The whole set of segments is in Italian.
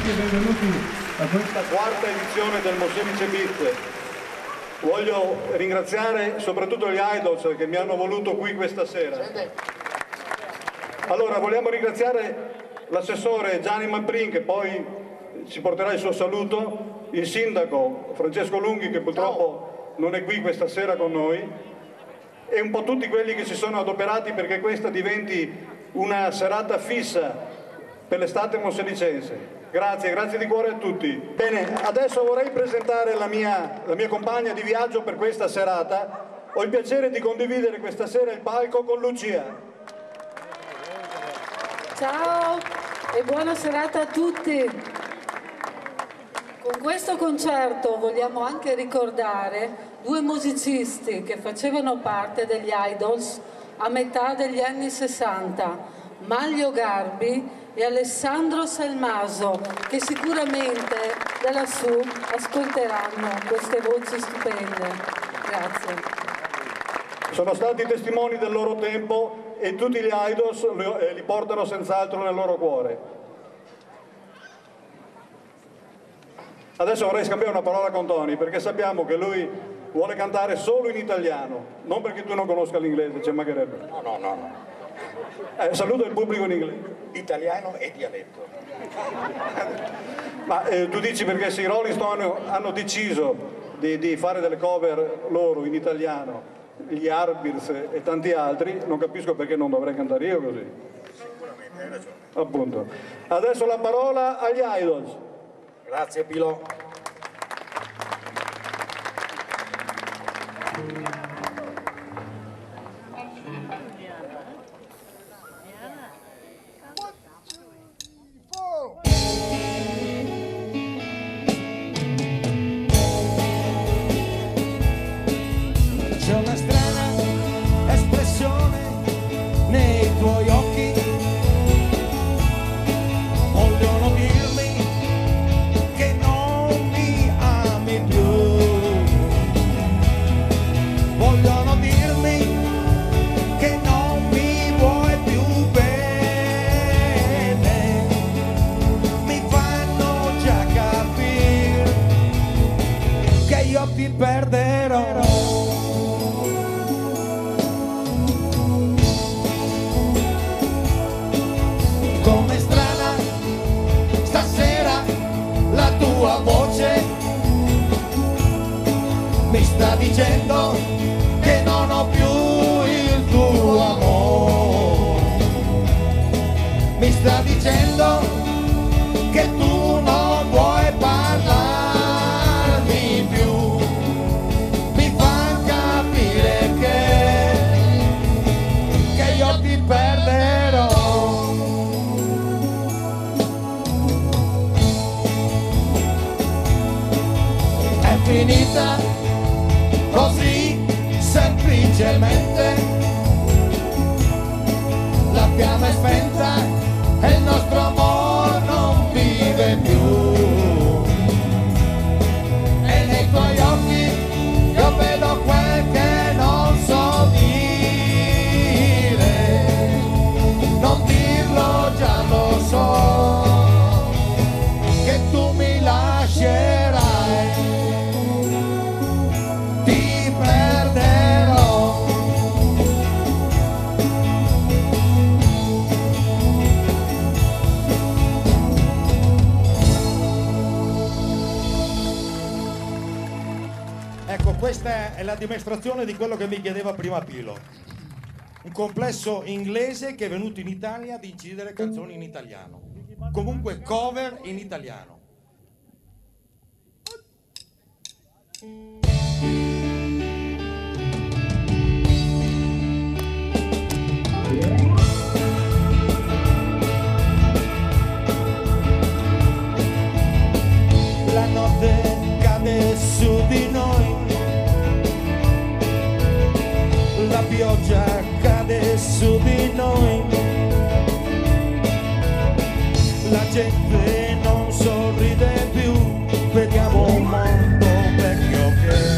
e benvenuti a questa quarta edizione del Molteplice Beat. Voglio ringraziare soprattutto gli Idols che mi hanno voluto qui questa sera. Allora, vogliamo ringraziare l'assessore Gianni Mamprin, che poi ci porterà il suo saluto, il sindaco Francesco Lunghi, che purtroppo non è qui questa sera con noi, e un po' tutti quelli che si sono adoperati perché questa diventi una serata fissa per l'estate mosselicense. Grazie, grazie di cuore a tutti. Bene, adesso vorrei presentare la mia compagna di viaggio per questa serata. Ho il piacere di condividere questa sera il palco con Lucia. Ciao e buona serata a tutti. Con questo concerto vogliamo anche ricordare due musicisti che facevano parte degli Idols a metà degli anni 60, Maglio Garbi e Alessandro Salmaso, che sicuramente da lassù ascolteranno queste voci stupende. Grazie. Sono stati testimoni del loro tempo e tutti gli Idols li portano senz'altro nel loro cuore. Adesso vorrei scambiare una parola con Tony, perché sappiamo che lui vuole cantare solo in italiano, non perché tu non conosca l'inglese, ci mancherebbe. No. Saluto il pubblico in inglese. Italiano e dialetto. Ma tu dici perché se i Rolling Stone hanno deciso di fare delle cover loro in italiano, gli Arbits e tanti altri, non capisco perché non dovrei cantare io così. Sicuramente, hai ragione. Appunto. Adesso la parola agli Idols. Grazie Pilo. C'è una strana espressione nei tuoi occhi, vogliono dirmi che non mi ami più, vogliono dirmi che non mi vuoi più bene, mi fanno già capire che io ti perderò. Come strana stasera la tua voce mi sta dicendo che non ho più il tuo amore, mi sta dicendo che tu non vuoi parlarmi più, mi fa capire che io ti perderò. Finita così semplicemente, la fiamma è spenta e il nostro amore non vive più, e nei tuoi occhi io vedo quel che non so dire, non dirlo già lo so, che tu mi lascerai, ti perderò. Ecco, questa è la dimostrazione di quello che mi chiedeva prima Pilo. Un complesso inglese che è venuto in Italia ad incidere canzoni in italiano. Comunque cover in italiano. La notte cade su di noi, la pioggia cade su di noi, la gente non sorride più, vediamo un mondo vecchio che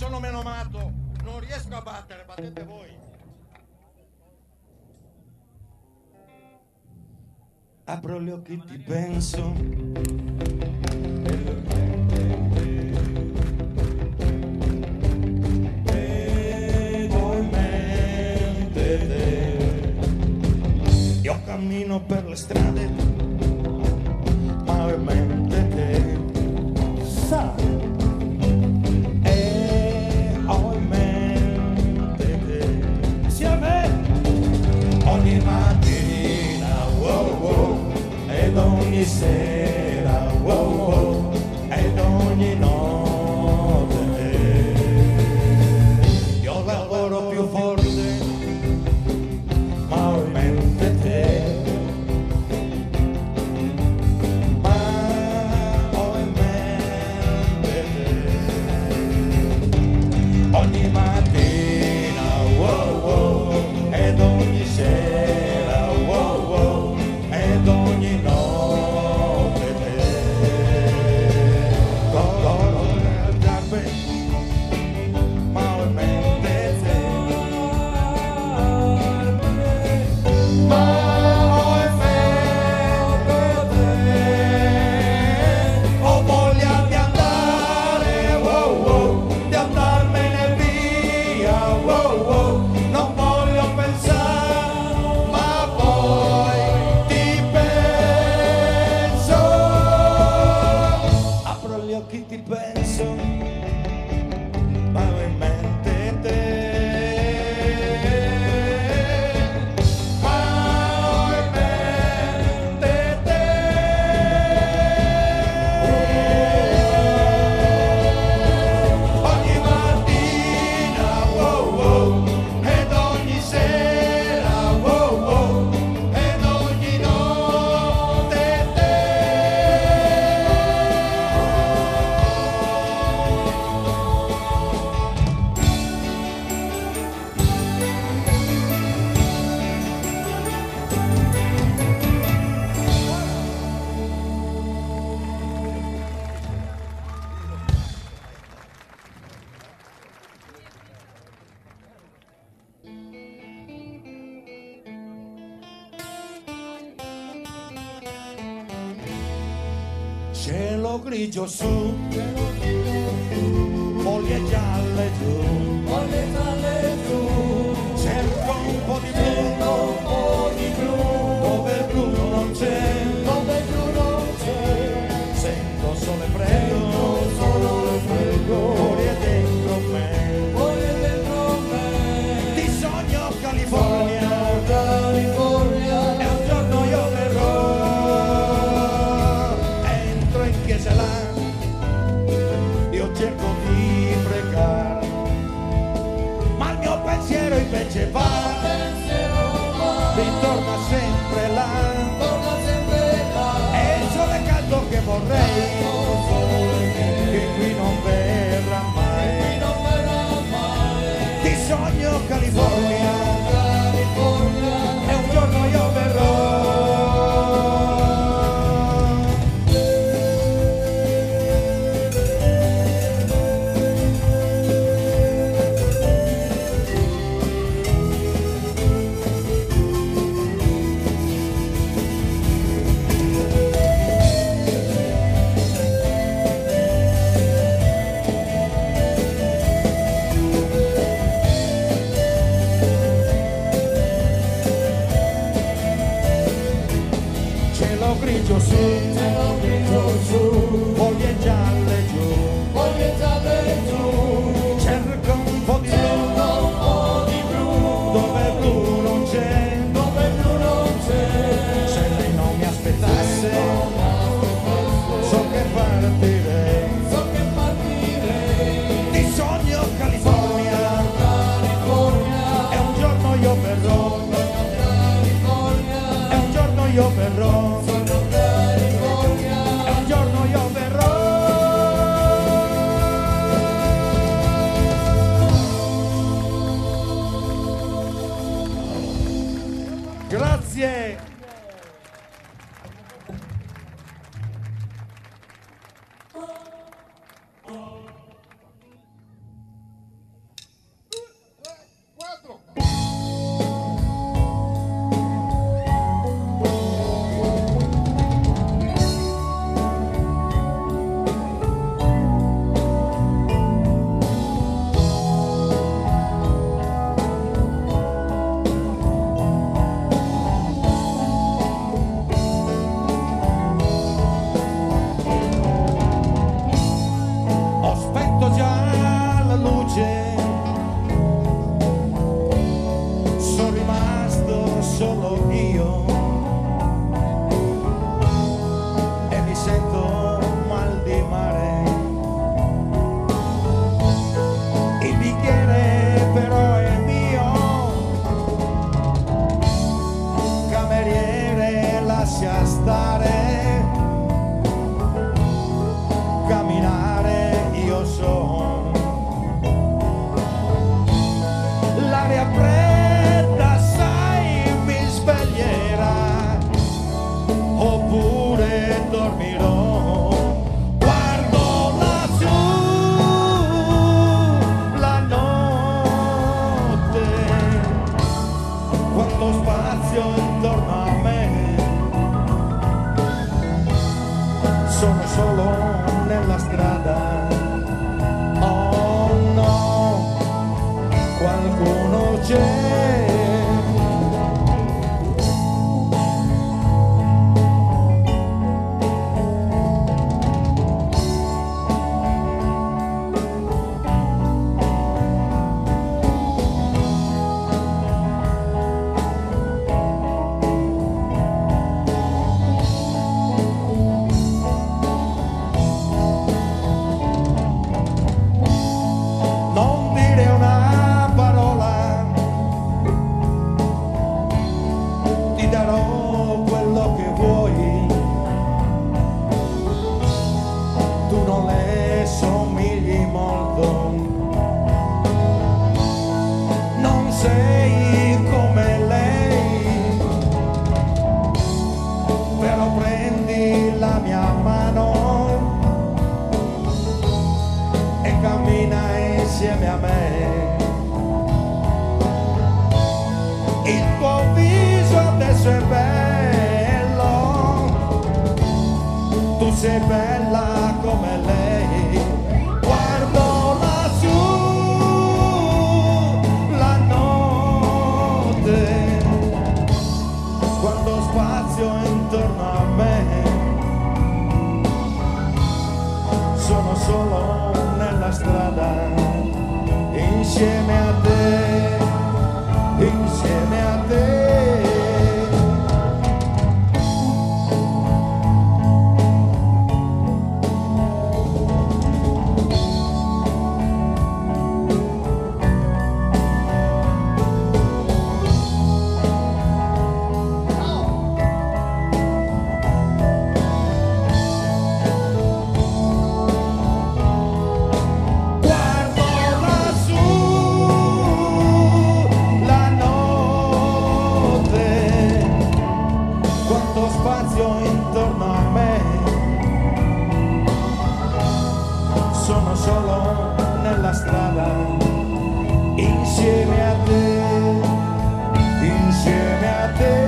sono menomato, non riesco a battere, battete voi. Apro gli occhi, ti penso. Vedo in mente te. Io cammino per le strade, ma ho in mente te. Sa. E ho in mente te. Insieme. Ogni mattina, wow wow, ed ogni sera, wow wow, ed ogni notte. Io lavoro più forte, ma ho in mente te. Ma ho in mente te. Ogni mattina, wow wow, ed ogni sera, wow wow, ed ogni notte te. Corro nelle zampe, ma ho in mente te. Ma ho in mente te. Ho voglia di andare, wow wow, di andarmene via, wow wow. Non voglio pensare, ma poi ti penso. Apro gli occhi, ti penso, ma ho in mente te. Ma ho in mente te. Ogni mattina, wow wow, ed ogni sera, wow wow, ed ogni notte te. Cielo grigio su, foglie gialle giù, cerco un po' di blu, dove il blu non c'è, sento sole freddo, fuori dentro me, ti sogno California, e un giorno io verrò, entro in chiesa là, io cerco di pregare, ma il mio pensiero invece va, ritorna sempre là, e il sole caldo che vorrei, che qui non verrà mai, ti sogno California, e un giorno io verrò. Cielo grigio su, foglie gialle giù, cerco un po' di blu, dove il blu non c'è, se lei non mi aspettasse, so che partirei, ti sogno California, e un giorno io verrò, e un giorno io verrò. Grazie. fredda, sai, mi sveglierà, oppure dormirò. Guardo lassù la notte, quanto spazio intorno a me, sono solo nella strada. Oh no, qualcuno c'è. Non dire una parola, ti darò quello che vuoi. Tu non le somigli molto, non sei come lei, però prendi la mia mano e cammina insieme a me. Il tuo viso adesso è bello, tu sei bella come lei. Guardo lassù la notte, quanto spazio intorno a me, sono solo nella strada, insieme a te, insieme a te. Guardo lassù la notte, quanto spazio intorno a me, sono solo nella strada, insieme a te, insieme a te.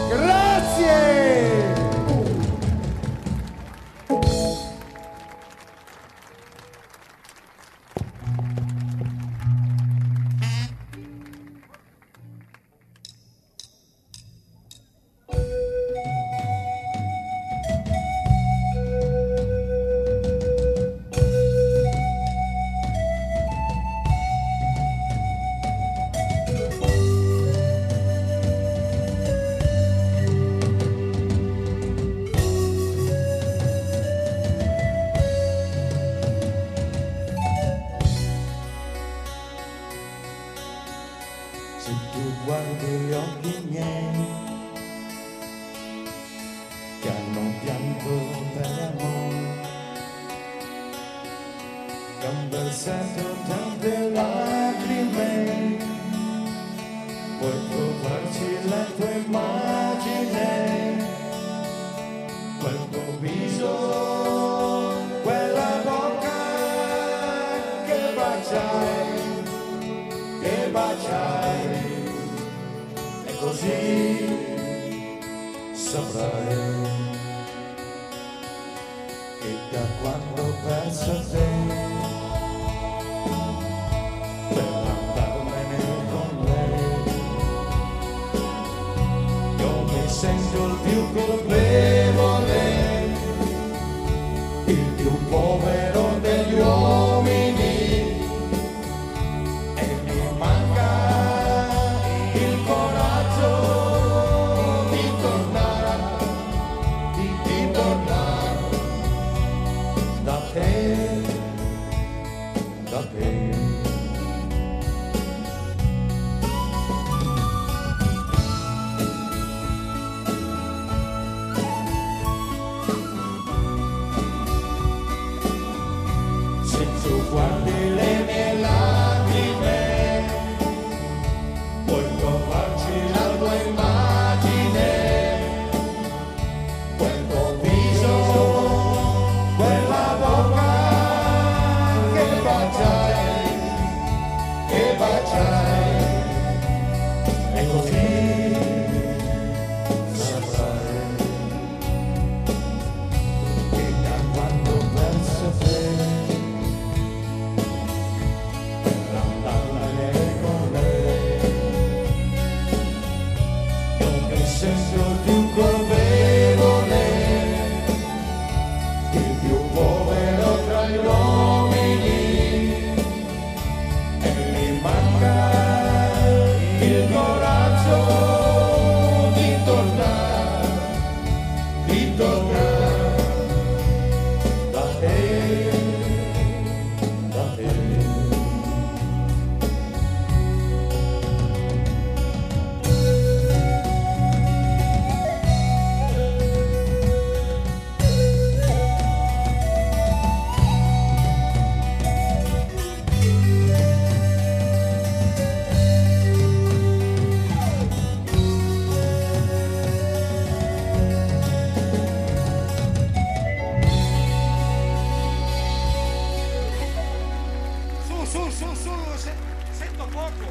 Grazie! Se tu guardi gli occhi miei che hanno pianto per amore, che han versato tante lacrime, puoi trovarci la tua immagine, quel tuo viso, quella bocca che baciai, e così saprai che da quando ho perso te, per andarmene con lei, io mi sento il più colpevole, il più povero degli uomini, e mi manca il coraggio senso di un colpevole, il più povero tra gli uomini, e gli manca il coraggio di tornare da te, da te. Sento poco.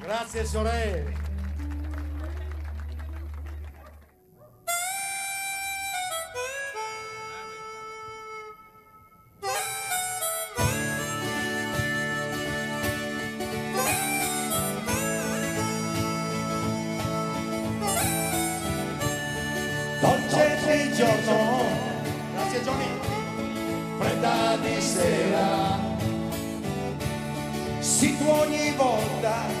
Grazie sorelle. Dolce di giorno, grazie Johnny, fredda di sera, si tu ogni volta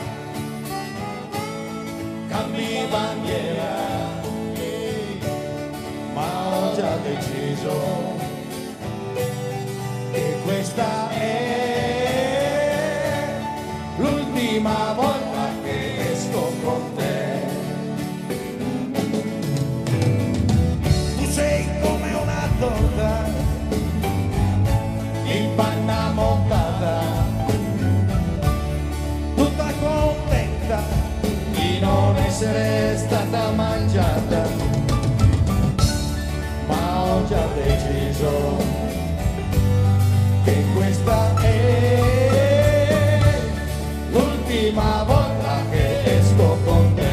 cambi bandiera, ma ho già deciso che questa è l'ultima volta che esco con te. Sei come una torta in panna montata, tutta contenta di non essere stata mangiata, ma ho già deciso che questa è l'ultima volta che esco con te.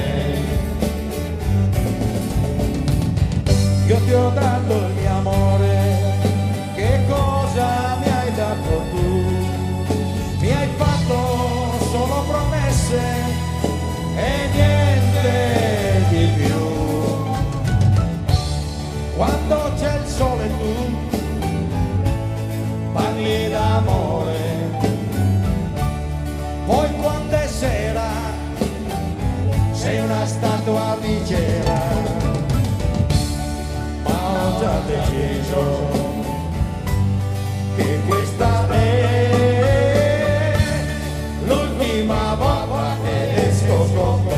Io ti ho dato il mio amore, che cosa mi hai dato tu? Mi hai fatto solo promesse e niente di più. Quando c'è il sole tu parli d'amore, poi quando è sera sei una statua di cera. Ho già deciso che questa è l'ultima volta che esco con te.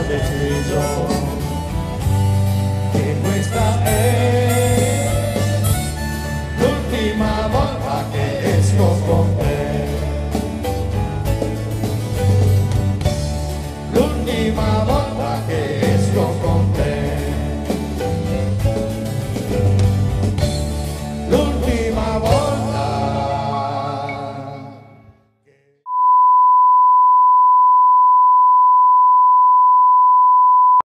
Deciso che questa è l'ultima volta che esco con te, l'ultima volta